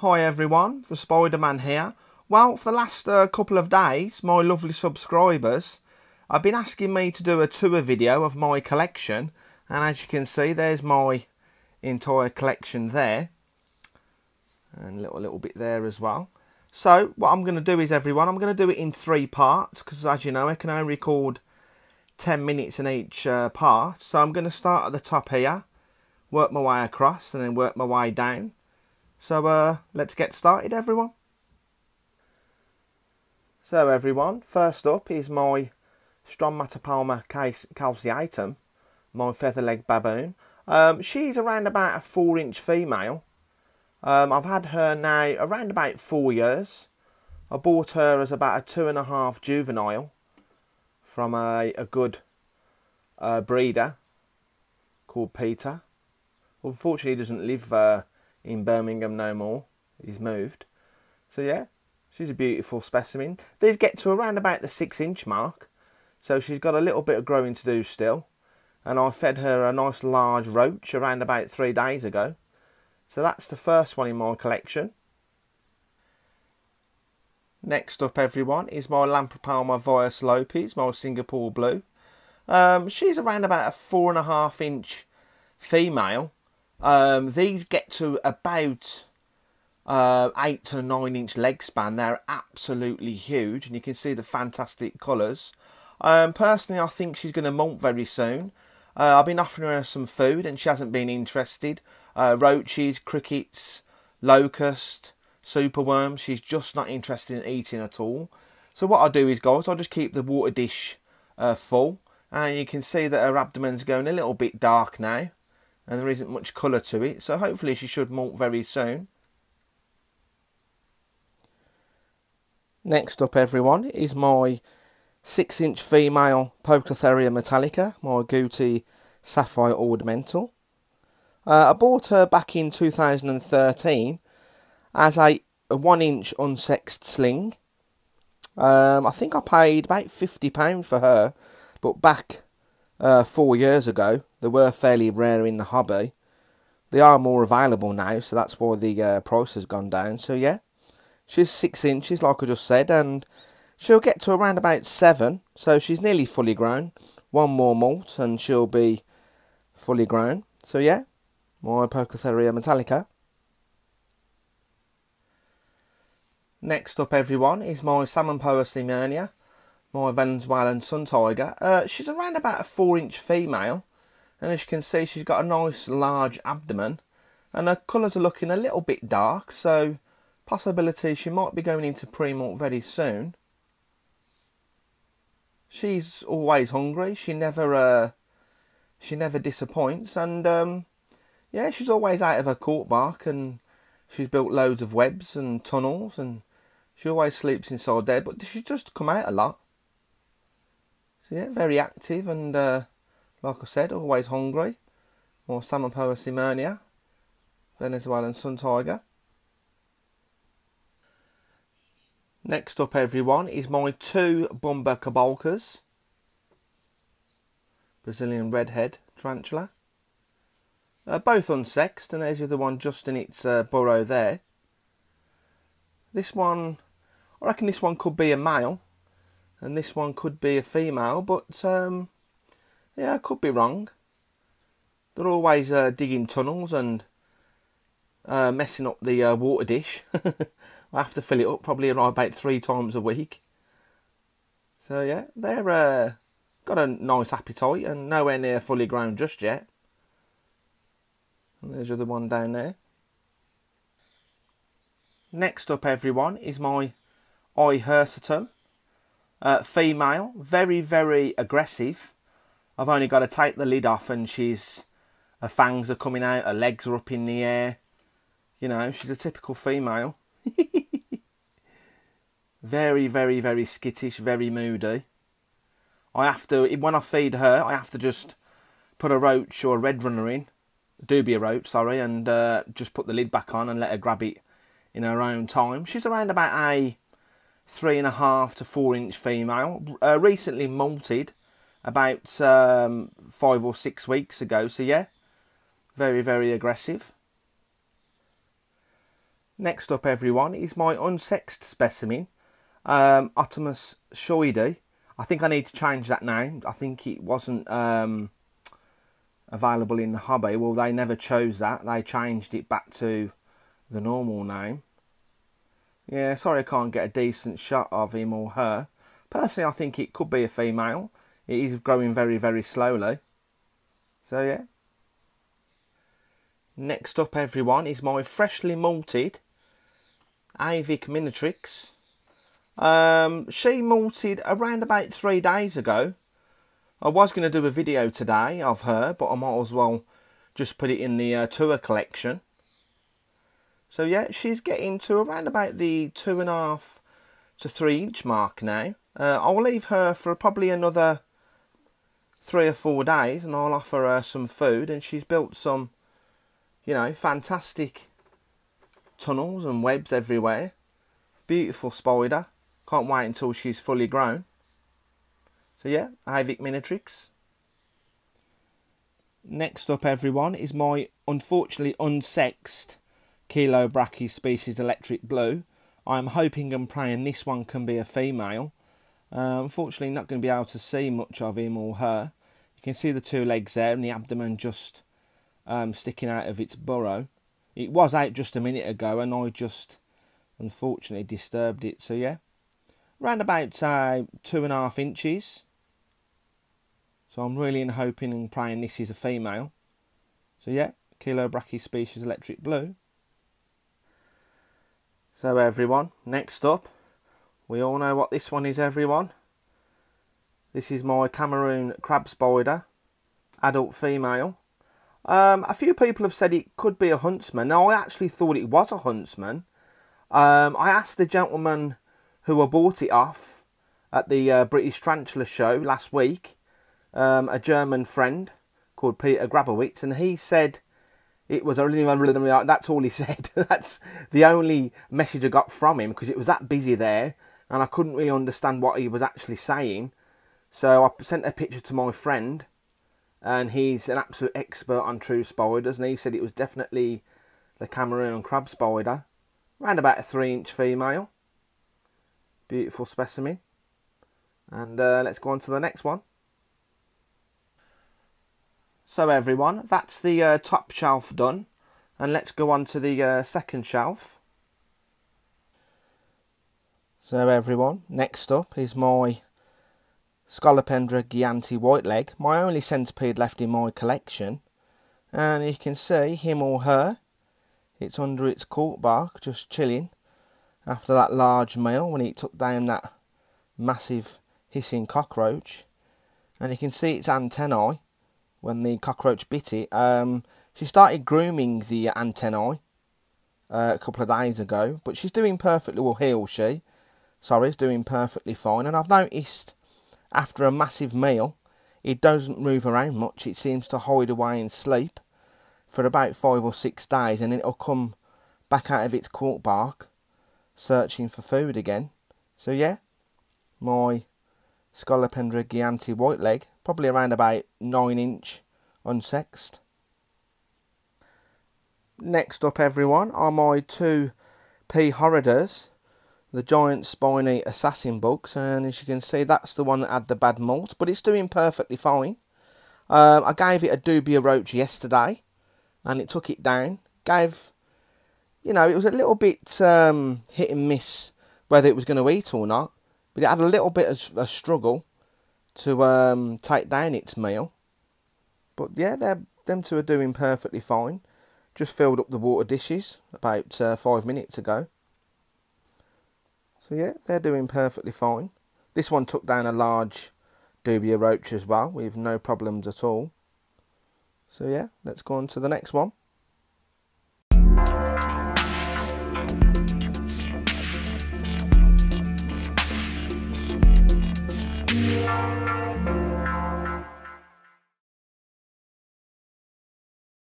Hi everyone, the Spiderman here. Well, for the last couple of days, my lovely subscribers have been asking me to do a tour video of my collection. And as you can see, there's my entire collection there. And a little bit there as well. So, what I'm going to do is, everyone, I'm going to do it in 3 parts. Because as you know, I can only record 10 minutes in each part. So I'm going to start at the top here, work my way across, and then work my way down. So let's get started, everyone. So everyone, first up is my Stromatopalma calceatum, my feather-leg baboon. She's around about a 4-inch female. I've had her now around about 4 years. I bought her as about a 2.5 juvenile from a good breeder called Peter. Unfortunately, he doesn't live in Birmingham no more. He's moved. So yeah, she's a beautiful specimen. These get to around about the 6-inch mark, so she's got a little bit of growing to do still. And I fed her a nice large roach around about 3 days ago. So that's the first one in my collection. Next up, everyone, is my Lampropalma Vias Lopez, my Singapore Blue. She's around about a 4.5-inch female. These get to about 8 to 9-inch leg span. They're absolutely huge, and you can see the fantastic colours. Personally, I think she's going to molt very soon. I've been offering her some food, and she hasn't been interested. Roaches, crickets, locust, superworms. She's just not interested in eating at all. So what I'll do is, guys, I'll just keep the water dish full, and you can see that her abdomen's going a little bit dark now. And there isn't much colour to it, so hopefully she should molt very soon. Next up, everyone, is my 6-inch female Pocotheria metallica, my Guti Sapphire Ornamental. I bought her back in 2013 as a 1-inch unsexed sling. I think I paid about £50 for her, but back 4 years ago, they were fairly rare in the hobby. They are more available now, so that's why the price has gone down. So yeah, she's 6 inches, like I just said, and she'll get to around about 7. So she's nearly fully grown. One more molt, and she'll be fully grown. So yeah, my Pocotheria metallica. Next up, everyone, is my Salmonpoa simernia, my Venezuelan sun tiger. She's around about a 4-inch female, and as you can see, she's got a nice large abdomen, and her colours are looking a little bit dark, so possibility she might be going into pre-molt very soon. She's always hungry. She never disappoints, and yeah, she's always out of her court bark, and she's built loads of webs and tunnels, and she always sleeps inside there, but she's just come out a lot. So yeah, very active, and like I said, always hungry. Or Salmonpoa simernia, Venezuelan sun tiger. Next up, everyone, is my 2 Bumba cabalcas, Brazilian redhead tarantula. Both unsexed, and there's the other one just in its burrow there. This one, I reckon this one could be a male, and this one could be a female, but yeah, I could be wrong. They're always digging tunnels and messing up the water dish. I have to fill it up probably about 3 times a week. So yeah, they're got a nice appetite and nowhere near fully grown just yet. And there's the other one down there. Next up, everyone, is my I hirsutum. Female, very, very aggressive. I've only got to take the lid off and her fangs are coming out, her legs are up in the air. You know, she's a typical female. Very, very, very skittish, very moody. When I feed her, I have to just put a roach or a red runner in. Dubia roach, sorry, and just put the lid back on and let her grab it in her own time. She's around about a 3.5 to 4-inch female. Recently molted about 5 or 6 weeks ago. So yeah, very, very aggressive. Next up, everyone, is my unsexed specimen, Artemis. I think I need to change that name. I think it wasn't available in the hobby. Well, they never chose that. They changed it back to the normal name. Yeah, sorry I can't get a decent shot of him or her. Personally, I think it could be a female. It is growing very, very slowly. So, yeah. Next up, everyone, is my freshly malted Avic Minitrix. She molted around about 3 days ago. I was going to do a video today of her, but I might as well just put it in the tour collection. So yeah, she's getting to around about the 2.5 to 3 inch mark now. I'll leave her for probably another 3 or 4 days, and I'll offer her some food. And she's built some, you know, fantastic tunnels and webs everywhere. Beautiful spider. Can't wait until she's fully grown. So yeah, Avic Minitrix. Next up, everyone, is my unfortunately unsexed Kilo Brachy species Electric Blue. I'm hoping and praying this one can be a female. Unfortunately, not going to be able to see much of him or her. You can see the 2 legs there and the abdomen just sticking out of its burrow. It was out just a minute ago and I just unfortunately disturbed it. So yeah, around about 2.5 inches. So I'm really hoping and praying this is a female. So yeah, Kilo Brachy species Electric Blue. So everyone, next up, we all know what this one is, everyone. This is my Cameroon crab spider, adult female. A few people have said it could be a huntsman. Now, I actually thought it was a huntsman. I asked the gentleman who I bought it off at the British Tarantula show last week, a German friend called Peter Grabowitz, and he said it was a... That's all he said. That's the only message I got from him, because it was that busy there, and I couldn't really understand what he was actually saying. So I sent a picture to my friend, and he's an absolute expert on true spiders, and he said it was definitely the Cameroon crab spider. Around about a 3 inch female. Beautiful specimen. And let's go on to the next one. So everyone, that's the top shelf done. And let's go on to the second shelf. So everyone, next up is my Scolopendra Gianti Whiteleg, my only centipede left in my collection. And you can see him or her, it's under its cork bark, just chilling after that large meal when it took down that massive hissing cockroach. And you can see its antennae when the cockroach bit it. She started grooming the antennae a couple of days ago, but she's doing perfectly well. He or she, sorry, is doing perfectly fine. And I've noticed after a massive meal, it doesn't move around much. It seems to hide away and sleep for about 5 or 6 days, and then it'll come back out of its cork bark searching for food again. So yeah, my Scolopendra Gianti Whiteleg, probably around about 9 inch unsexed. Next up, everyone, are my 2 P. horridors, the giant spiny assassin bugs, and as you can see, that's the one that had the bad molt, but it's doing perfectly fine. I gave it a dubia roach yesterday, and it took it down. You know, it was a little bit hit and miss whether it was going to eat or not, but it had a little bit of a struggle to take down its meal. But yeah, them 2 are doing perfectly fine. Just filled up the water dishes about 5 minutes ago. So yeah, they're doing perfectly fine. This one took down a large dubia roach as well, with no problems at all. So yeah, let's go on to the next one.